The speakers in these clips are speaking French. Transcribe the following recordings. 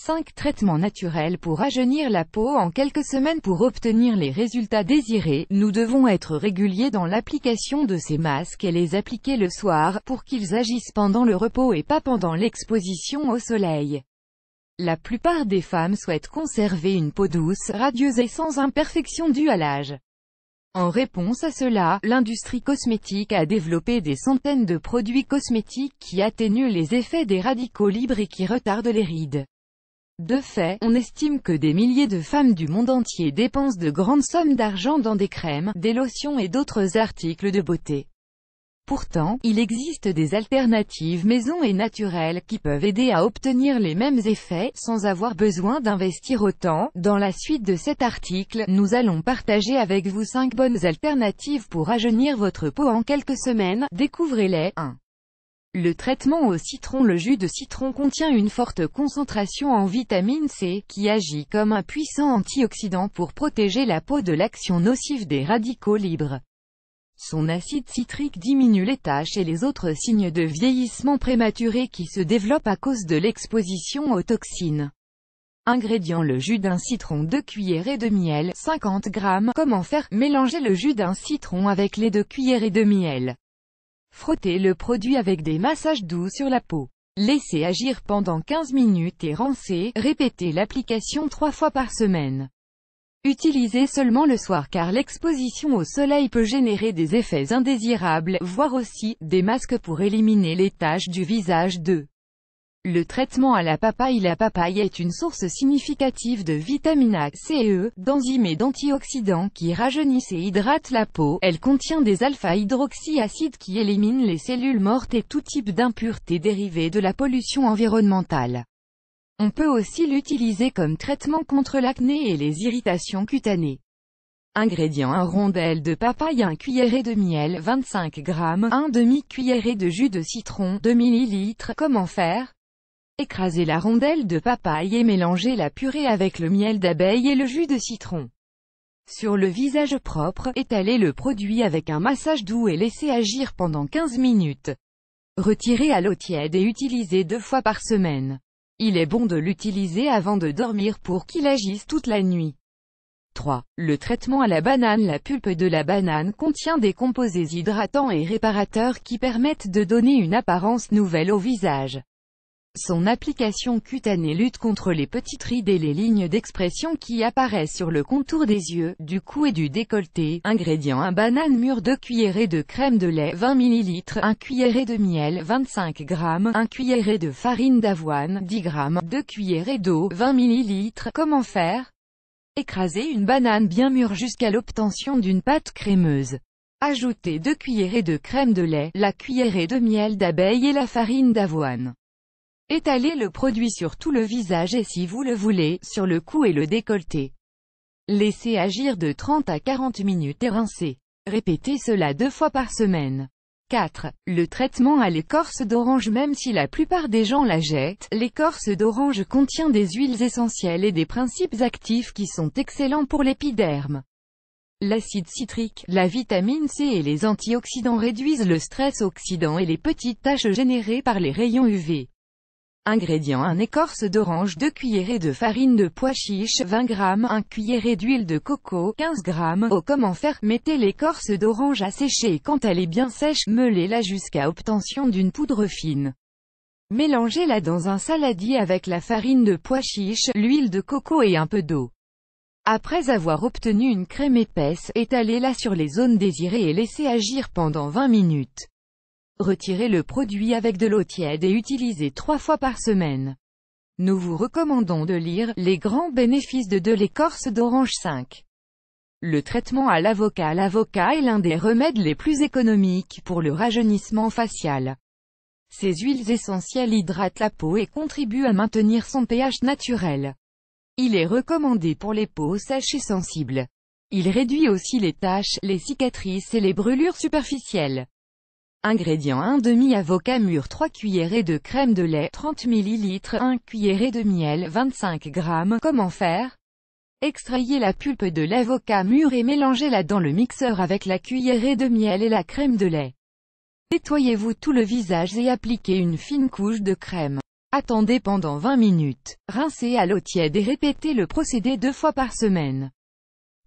5 traitements naturels pour rajeunir la peau en quelques semaines. Pour obtenir les résultats désirés, nous devons être réguliers dans l'application de ces masques et les appliquer le soir, pour qu'ils agissent pendant le repos et pas pendant l'exposition au soleil. La plupart des femmes souhaitent conserver une peau douce, radieuse et sans imperfection due à l'âge. En réponse à cela, l'industrie cosmétique a développé des centaines de produits cosmétiques qui atténuent les effets des radicaux libres et qui retardent les rides. De fait, on estime que des milliers de femmes du monde entier dépensent de grandes sommes d'argent dans des crèmes, des lotions et d'autres articles de beauté. Pourtant, il existe des alternatives maison et naturelles qui peuvent aider à obtenir les mêmes effets, sans avoir besoin d'investir autant. Dans la suite de cet article, nous allons partager avec vous 5 bonnes alternatives pour rajeunir votre peau en quelques semaines. Découvrez-les. 1. Le traitement au citron. Le jus de citron contient une forte concentration en vitamine C, qui agit comme un puissant antioxydant pour protéger la peau de l'action nocive des radicaux libres. Son acide citrique diminue les taches et les autres signes de vieillissement prématuré qui se développent à cause de l'exposition aux toxines. Ingrédients: le jus d'un citron, 2 cuillerées de miel, 50 g. Comment faire? Mélangez le jus d'un citron avec les 2 cuillerées de miel. Frottez le produit avec des massages doux sur la peau. Laissez agir pendant 15 minutes et rincez. Répétez l'application 3 fois par semaine. Utilisez seulement le soir car l'exposition au soleil peut générer des effets indésirables, voire aussi, des masques pour éliminer les taches du visage. 2. Le traitement à la papaye. La papaye est une source significative de vitamine A, C et E, d'enzymes et d'antioxydants qui rajeunissent et hydratent la peau. Elle contient des alpha-hydroxyacides qui éliminent les cellules mortes et tout type d'impuretés dérivées de la pollution environnementale. On peut aussi l'utiliser comme traitement contre l'acné et les irritations cutanées. Ingrédients: 1 rondelle de papaye, 1 cuillerée de miel, 25 g, 1 demi-cuillerée de jus de citron, 2 ml. Comment faire? Écrasez la rondelle de papaye et mélangez la purée avec le miel d'abeille et le jus de citron. Sur le visage propre, étalez le produit avec un massage doux et laissez agir pendant 15 minutes. Retirez à l'eau tiède et utilisez 2 fois par semaine. Il est bon de l'utiliser avant de dormir pour qu'il agisse toute la nuit. 3. Le traitement à la banane. La pulpe de la banane contient des composés hydratants et réparateurs qui permettent de donner une apparence nouvelle au visage. Son application cutanée lutte contre les petites rides et les lignes d'expression qui apparaissent sur le contour des yeux, du cou et du décolleté. Ingrédients: 1 banane mûre, 2 cuillerées de crème de lait, 20 ml, 1 cuillerée de miel, 25 g, 1 cuillerée de farine d'avoine, 10 g, 2 cuillerées d'eau, 20 ml. Comment faire? Écrasez une banane bien mûre jusqu'à l'obtention d'une pâte crémeuse. Ajoutez 2 cuillerées de crème de lait, la cuillerée de miel d'abeille et la farine d'avoine. Étalez le produit sur tout le visage et si vous le voulez, sur le cou et le décolleté. Laissez agir de 30 à 40 minutes et rincez. Répétez cela 2 fois par semaine. 4. Le traitement à l'écorce d'orange. Même si la plupart des gens la jettent, l'écorce d'orange contient des huiles essentielles et des principes actifs qui sont excellents pour l'épiderme. L'acide citrique, la vitamine C et les antioxydants réduisent le stress oxydant et les petites taches générées par les rayons UV. Ingrédients: 1 écorce d'orange, 2 cuillerées de farine de pois chiche, 20 g, 1 cuillerée d'huile de coco, 15 g. Comment faire? Mettez l'écorce d'orange à sécher et quand elle est bien sèche, meulez-la jusqu'à obtention d'une poudre fine. Mélangez-la dans un saladier avec la farine de pois chiche, l'huile de coco et un peu d'eau. Après avoir obtenu une crème épaisse, étalez-la sur les zones désirées et laissez agir pendant 20 minutes. Retirez le produit avec de l'eau tiède et utilisez 3 fois par semaine. Nous vous recommandons de lire « Les grands bénéfices de l'écorce d'orange 5 ». Le traitement à l'avocat. L'avocat est l'un des remèdes les plus économiques pour le rajeunissement facial. Ces huiles essentielles hydratent la peau et contribuent à maintenir son pH naturel. Il est recommandé pour les peaux sèches et sensibles. Il réduit aussi les taches, les cicatrices et les brûlures superficielles. Ingrédients: 1 demi-avocat mûr, 3 cuillerées de crème de lait, 30 ml, 1 cuillerée de miel, 25 g. Comment faire? Extrayez la pulpe de l'avocat mûr et mélangez-la dans le mixeur avec la cuillerée de miel et la crème de lait. Nettoyez-vous tout le visage et appliquez une fine couche de crème. Attendez pendant 20 minutes. Rincez à l'eau tiède et répétez le procédé 2 fois par semaine.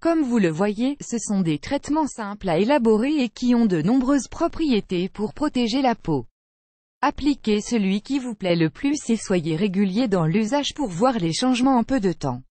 Comme vous le voyez, ce sont des traitements simples à élaborer et qui ont de nombreuses propriétés pour protéger la peau. Appliquez celui qui vous plaît le plus et soyez régulier dans l'usage pour voir les changements en peu de temps.